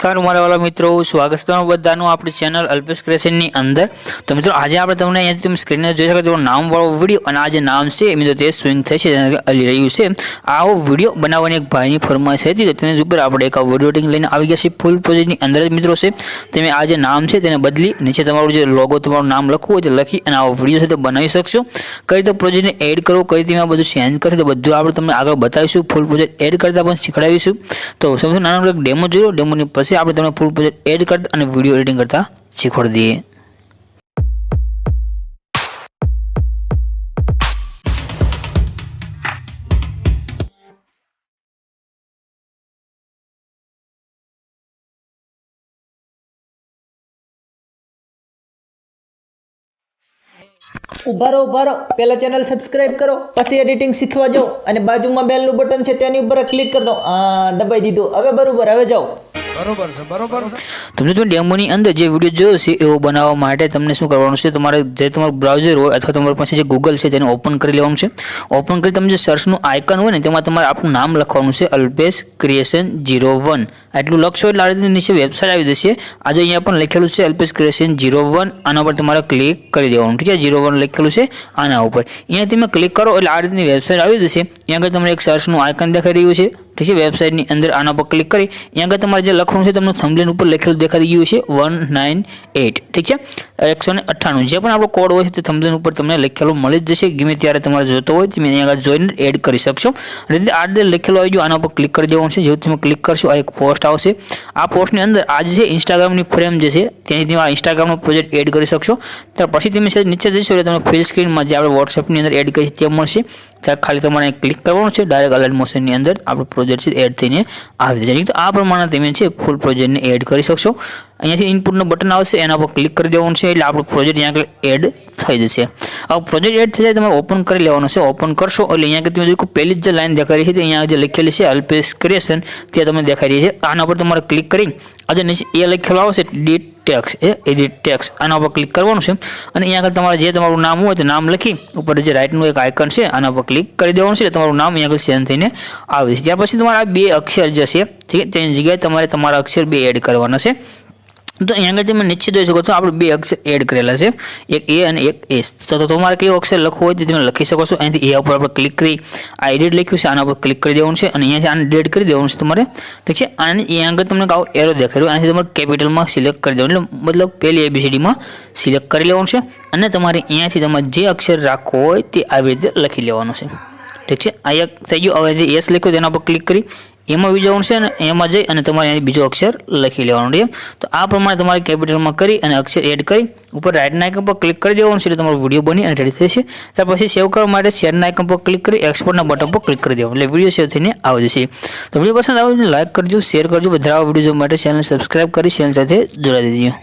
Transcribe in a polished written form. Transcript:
नमस्कार मारा वाला मित्रों स्वागत है बधानु आपणी चेनल अल्पेश क्रिएशन नी अंदर। तो मित्रों आज आपणे तमने अहींयाथी તમે સ્ક્રીન જોઈ શકો છો નામ વાળો વિડિયો અને આ જે નામ છે મિત્રો તે સ્વિંગ થઈ છે અલી રહ્યું છે। આવો વિડિયો બનાવવાની એક ભાઈની ફરમાઈશ હતી તો તેની ઉપર આપણે એક વિડિયો એડિટિંગ લઈને આવી ગયા છે ફૂલ પ્રોજેક્ટની અંદર જ મિત્રો છે। તમે આ જે નામ છે તેને બદલી નીચે તમારું જે લોગો તમારું નામ લખવું હોય તે લખી અને આવો વિડિયો છે તે બનાવી શકશો। કઈ રીતે પ્રોજેક્ટને એડ કરો કઈ રીતે આ બધું ચેન્જ કરશો તો બધું આપણે તમને આગળ બતાવીશું। ફૂલ પ્રોજેક્ટ એડ કરતા પણ શીખવાડીશું। તો સૌથી નાનો એક ડેમો જોયો, ડેમોની પછી આપણે તમને फुल प्रोजेक्ट एड करता અને વિડિયો એડિટિંગ કરતા શીખવાડી દઈએ। उभारो पहला चैनल सब्सक्राइब करो पछी एडिटिंग सीखवा जाओ અને બાજુમાં બેલ નું બટન છે તેની ઉપર ક્લિક કરી દો। દબાઈ દીધું। હવે બરોબર, હવે જાઓ। बरोबर से तुमने तो डेमो ની અંદર જે વિડિયો જોયો છે એવો બનાવવા માટે તમને શું કરવાનું છે, તમારે જે તમારું બ્રાઉઝર હોય અથવા તમારી પાસે જે ગૂગલ છે તેને ઓપન કરી લેવાનું છે। ઓપન કરી તમે જે સર્ચ નું આઇકન હોય ને તેમાં તમારે આપણું નામ લખવાનું છે અલ્પેશ ક્રિએશન 01 એટલું લખશો એટલે આ રીતે નીચે વેબસાઈટ આવી જશે। આજે અહીંયા પણ લખેલું છે અલ્પેશ ક્રિએશન 01 આના પર તમારે ક્લિક કરી દેવાનું। ઠીક છે, 01 લખેલું છે આના ઉપર અહીંયા તમે ક્લિક કરો એટલે આ રીતની વેબસાઈટ આવી જશે। અહીંયા આગળ તમને એક સર્ચ નું આઇકન દેખાઈ રહ્યું છે। ठीक है, वेबसाइट ની અંદર આના પર ક્લિક કરી અહીંયા આગળ તમારે જે લખવાનું છે તમને થંબનેલ ઉપર લખેલું દેખાઈ રહ્યું છે 198। ઠીક છે, 198 જે પણ આપણો કોડ હોય છે તે થંબનેલ ઉપર તમને લખેલું મળી જ જશે। ગમે ત્યારે તમારે જોતો હોય તમે અહીંયા આગળ જોઈને એડ કરી શકશો। એટલે આ જે લખેલું આવી ગયું આના પર ક્લિક કરી દેવાનું છે। જેવું તમે ક્લિક કરશો આ એક પોસ્ટ આવશે। આ પોસ્ટની અંદર આજે છે ઇન્સ્ટાગ્રામ ની ફ્રેમ જે છે તેની તમે આ ઇન્સ્ટાગ્રામ નો પ્રોજેક્ટ એડ કરી શકશો। ત્યાર પછી તમે નીચે જશો એટલે તમને ફિલ સ્ક્રીન માં જે આપણે WhatsApp ની અંદર એડ કરી તે મળશે। ત્યાં ખાલી તમારે ક્લિક કરવાનું છે, ડાયરેક્ટ અલર્ટ મોશન ની અંદર આપણો પ્રોજેક્ટ છે એડ થઈને આવી જશે। તો આ પ્રમાણે તમે છે ફૂલ પ્રોજેક્ટને એડ કરી શકશો। અહીંયાથી ઇનપુટનું બટન આવશે એના પર ક્લિક કરી દેવાનું છે એટલે આપણો પ્રોજેક્ટ અહીંયા આગળ એડ થઈ જશે। હવે પ્રોજેક્ટ એડ થઈ જાય તમારે ઓપન કરી લેવાનો છે। ઓપન કરશો એટલે અહીંયા આગળ તમે જો પહેલી જ લાઈન દેખાઈ રહી છે અહીંયા જે લખેલી છે અલ્પેશ ક્રિએશન તે તમને દેખાઈ રહી છે। આના પર તમારે ક્લિક કરી આજે નીચે એ લખેલું આવશે એડિટ ટેક્સ એડિટ ટેક્સ આના પર ક્લિક કરવાનું છે અને અહીંયા આગળ તમારે જે તમારું નામ હોય તો નામ લખી ઉપર જે રાઈટનું એક આઇકન છે આના પર ક્લિક કરી દેવાનું છે એટલે તમારું નામ અહીંયા આગળ સેન્ડ થઈને આવે છે। ત્યાર પછી તમારા બે અક્ષર જે છે ઠીક છે તેની જગ્યાએ તમારે તમારા અક્ષર બે એડ કરવાના છે। तो यहाँ તમે નીચે જોઈ શકો છો આપણે બે અક્ષર એડ કરેલા છે, એક એ અને એક એસ। તો તમારે કયો અક્ષર લખવો હોય તે તમે લખી શકો છો। અહીંથી એ ઉપર આપણે ક્લિક કરી આ એડિટ લખ્યું છે આના પર ક્લિક કરી દેવાનું છે અને અહીંયાથી આને ડેટ કરી દેવાનું છે તમારે। ઠીક છે, અને અહીંયા આગળ તમને આવો એરો દેખાય અહીંથી તમારે કેપિટલમાં સિલેક્ટ કરી દેવાનું એટલે મતલબ પહેલી ABCDમાં સિલેક્ટ કરી લેવાનું છે અને તમારે અહીંયાથી તમારે જે અક્ષર રાખવો હોય તે આવી રીતે લખી લેવાનું છે। ઠીક છે, આ એક થઈ ગયું। હવે એસ લખ્યું તેના પર ક્લિક કરી એમાં આવી જવાનું છે અને એમાં જઈ અને તમારે અહીં બીજો અક્ષર લખી લેવાનો છે। તો આ પ્રમાણે તમારે કેપિટલમાં કરી અને અક્ષર એડ કરી ઉપર રાઈટના આઇકન પર ક્લિક કરી દેવાનું છે એટલે તમારો વિડીયો બની અને રેડી થશે। ત્યાર પછી સેવ કરવા માટે શેરના આઇકન પર ક્લિક કરી એક્સપોર્ટના બટન પર ક્લિક કરી દેવાનું એટલે વિડીયો સેવ થઈને આવી જશે। તો વિડીયો પસંદ આવે તો લાઈક કરજો, શેર કરજો। બધા વિડીયો જોવા માટે ચેનલ સબસ્ક્રાઇબ કરી ચેનલ સાથે જોડાઈ દેજો।